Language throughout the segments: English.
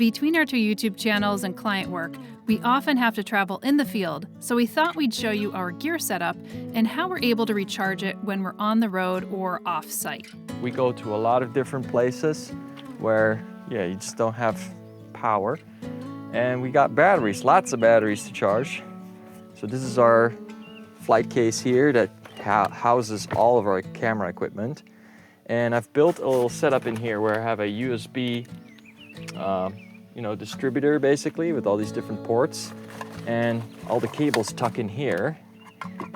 Between our two YouTube channels and client work, we often have to travel in the field, so we thought we'd show you our gear setup and how we're able to recharge it when we're on the road or off-site. We go to a lot of different places where, you just don't have power. And we got batteries, lots of batteries to charge. So this is our flight case here that houses all of our camera equipment. And I've built a little setup in here where I have a USB distributor basically with all these different ports, and all the cables tuck in here,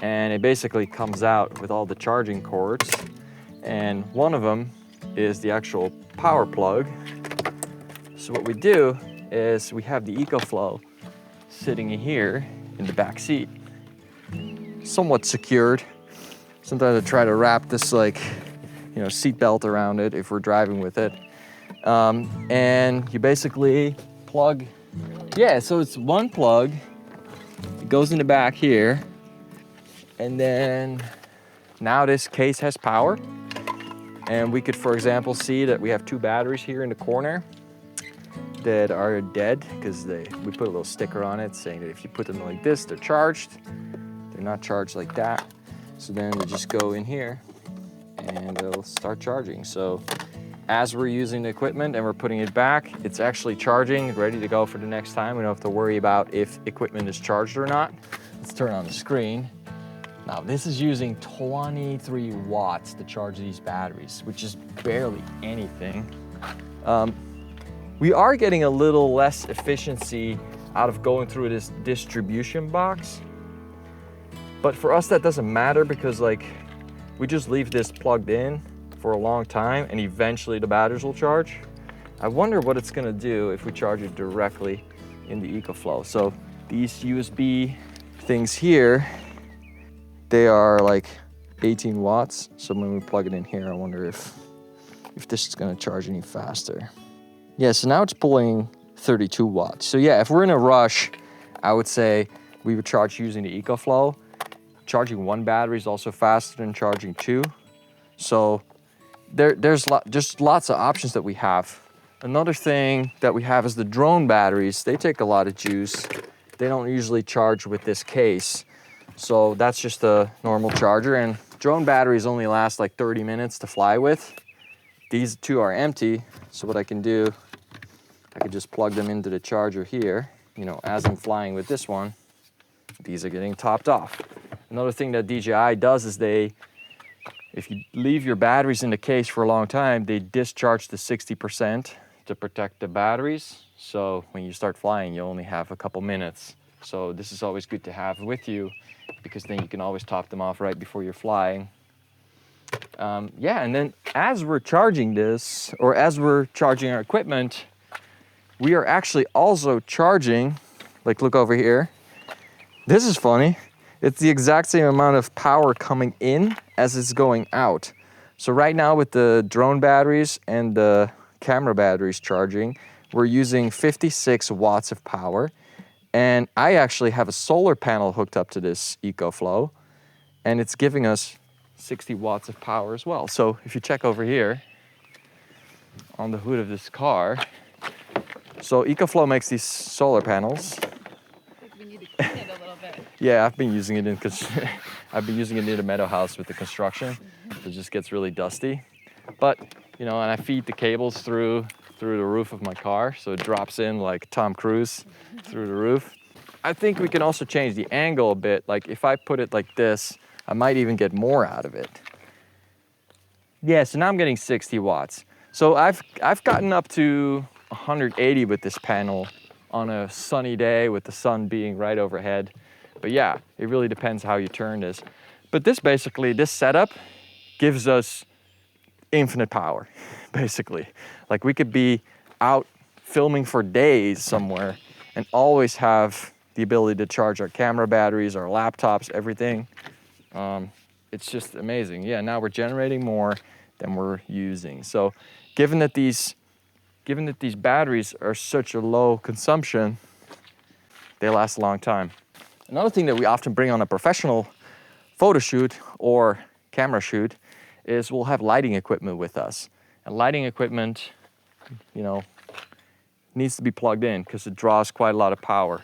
and it basically comes out with all the charging cords, and one of them is the actual power plug. So what we do is we have the EcoFlow sitting in here in the back seat, somewhat secured. Sometimes I try to wrap this seat belt around it if we're driving with it. And you basically plug, so it's one plug, it goes in the back here, and then now this case has power. And we could, for example, see that we have two batteries here in the corner that are dead because we put a little sticker on it saying that if you put them like this, they're charged. They're not charged like that. So then they just go in here and they'll start charging. So as we're using the equipment and we're putting it back, it's actually charging, ready to go for the next time. We don't have to worry about if equipment is charged or not. Let's turn on the screen. Now this is using 23 watts to charge these batteries, which is barely anything. We are getting a little less efficiency out of going through this distribution box. But for us that doesn't matter because we just leave this plugged in for a long time and eventually the batteries will charge. I wonder what it's gonna do if we charge it directly in the EcoFlow. So these USB things here, they are 18 watts. So when we plug it in here, I wonder if this is gonna charge any faster. Yeah, so now it's pulling 32 watts. So yeah, if we're in a rush, I would say we would charge using the EcoFlow. Charging one battery is also faster than charging two. So there's just lots of options that we have. Another thing that we have is the drone batteries. They take a lot of juice. They don't usually charge with this case. So that's just a normal charger, and drone batteries only last 30 minutes to fly with. These two are empty. So what I can do, I can just plug them into the charger here. As I'm flying with this one, these are getting topped off. Another thing that DJI does is if you leave your batteries in the case for a long time, they discharge to 60% to protect the batteries. So when you start flying, you only have a couple minutes. So this is always good to have with you because then you can always top them off right before you're flying. And then as we're charging this, or as we're charging our equipment, we are actually also charging, look over here. This is funny. It's the exact same amount of power coming in as it's going out. So right now with the drone batteries and the camera batteries charging, we're using 56 watts of power. And I actually have a solar panel hooked up to this EcoFlow, and it's giving us 60 watts of power as well. So if you check over here on the hood of this car, so EcoFlow makes these solar panels. We need to clean it a little bit. Yeah, I've been using it near the meadow house with the construction. It just gets really dusty. But, and I feed the cables through the roof of my car, so it drops in like Tom Cruise through the roof. I think we can also change the angle a bit. If I put it like this, I might even get more out of it. Yeah, so now I'm getting 60 watts. So I've gotten up to 180 with this panel on a sunny day with the sun being right overhead. But yeah, it really depends how you turn this. But this setup gives us infinite power, basically. We could be out filming for days somewhere and always have the ability to charge our camera batteries, our laptops, everything. It's just amazing. Yeah, now we're generating more than we're using. So given that these batteries are such a low consumption, they last a long time. Another thing that we often bring on a professional photo shoot or camera shoot is we'll have lighting equipment with us. And lighting equipment, needs to be plugged in because it draws quite a lot of power.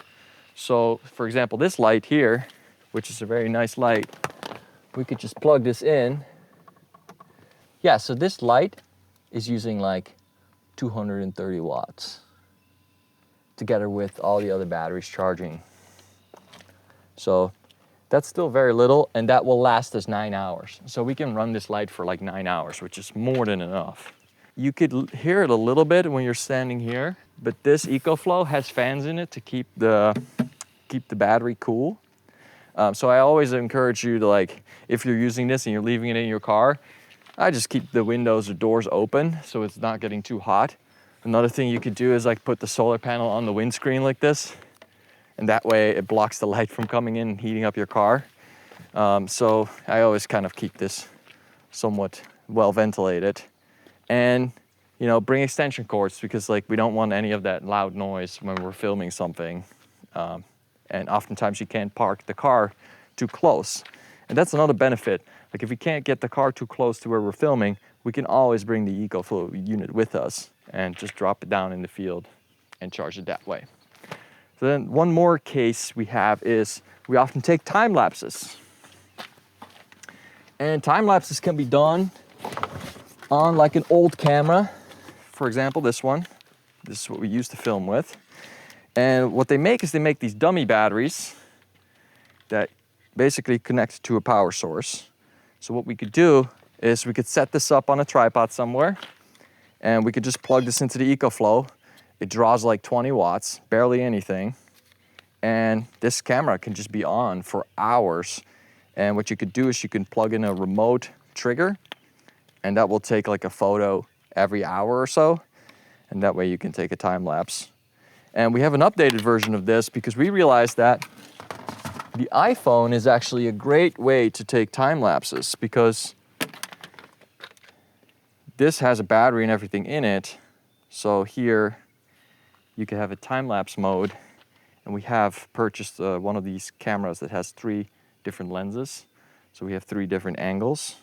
So for example, this light here, which is a very nice light, we could just plug this in. Yeah, so this light is using like 230 watts together with all the other batteries charging. So that's still very little, and that will last us 9 hours. So we can run this light for like 9 hours, which is more than enough. You could hear it a little bit when you're standing here, but this EcoFlow has fans in it to keep the battery cool. So I always encourage you to, like, if you're using this and you're leaving it in your car, I just keep the windows or doors open so it's not getting too hot. Another thing you could do is like put the solar panel on the windscreen like this, and that way it blocks the light from coming in and heating up your car. So I always kind of keep this somewhat well ventilated. And, you know, bring extension cords because, like, we don't want any of that loud noise when we're filming something. And oftentimes you can't park the car too close. And that's another benefit. Like, if we can't get the car too close to where we're filming, we can always bring the EcoFlow unit with us and just drop it down in the field and charge it that way. So then one more case we have is we often take time lapses. And time lapses can be done on like an old camera. For example, this one. This is what we used to film with. And what they make is they make these dummy batteries that basically connect to a power source. So what we could do is we could set this up on a tripod somewhere, and we could just plug this into the EcoFlow. It draws like 20 watts, barely anything. And this camera can just be on for hours. And what you could do is you can plug in a remote trigger, and that will take like a photo every hour or so. And that way you can take a time lapse. And we have an updated version of this because we realized that the iPhone is actually a great way to take time lapses because this has a battery and everything in it. So here you can have a time lapse mode, and we have purchased one of these cameras that has 3 different lenses. So we have 3 different angles,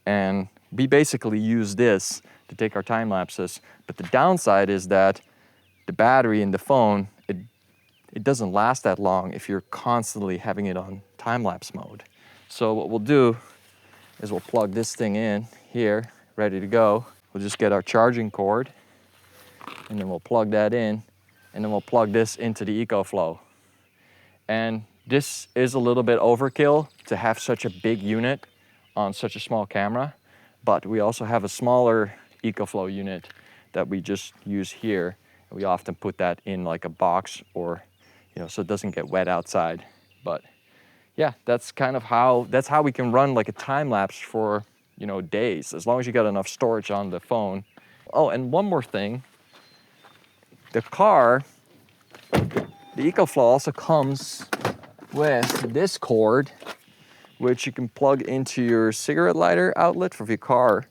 and we basically use this to take our time lapses. But the downside is that the battery in the phone, it doesn't last that long if you're constantly having it on time-lapse mode. So what we'll do is we'll plug this thing in here, ready to go. We'll just get our charging cord, and then we'll plug that in, and then we'll plug this into the EcoFlow. And this is a little bit overkill to have such a big unit on such a small camera, but we also have a smaller EcoFlow unit that we just use here. We often put that in like a box, or, you know, so it doesn't get wet outside. But yeah, that's kind of how we can run like a time lapse for, you know, days, as long as you got enough storage on the phone. Oh, and one more thing. The car, the EcoFlow also comes with this cord, which you can plug into your cigarette lighter outlet for your car.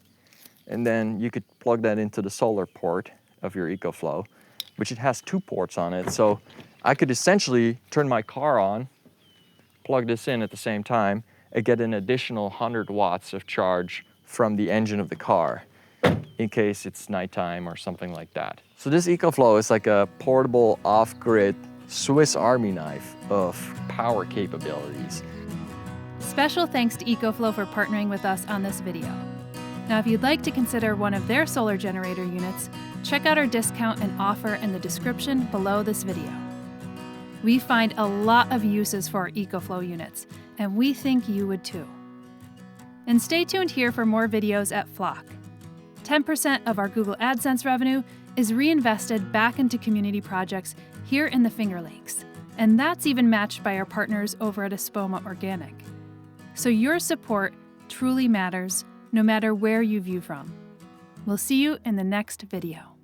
And then you could plug that into the solar port of your EcoFlow, which it has 2 ports on it. So I could essentially turn my car on, plug this in at the same time, and get an additional 100 watts of charge from the engine of the car in case it's nighttime or something like that. So this EcoFlow is like a portable off-grid Swiss Army knife of power capabilities. Special thanks to EcoFlow for partnering with us on this video. Now, if you'd like to consider one of their solar generator units, check out our discount and offer in the description below this video. We find a lot of uses for our EcoFlow units, and we think you would too. And stay tuned here for more videos at Flock. 10% of our Google AdSense revenue is reinvested back into community projects here in the Finger Lakes, and that's even matched by our partners over at Espoma Organic. So your support truly matters, no matter where you view from. We'll see you in the next video.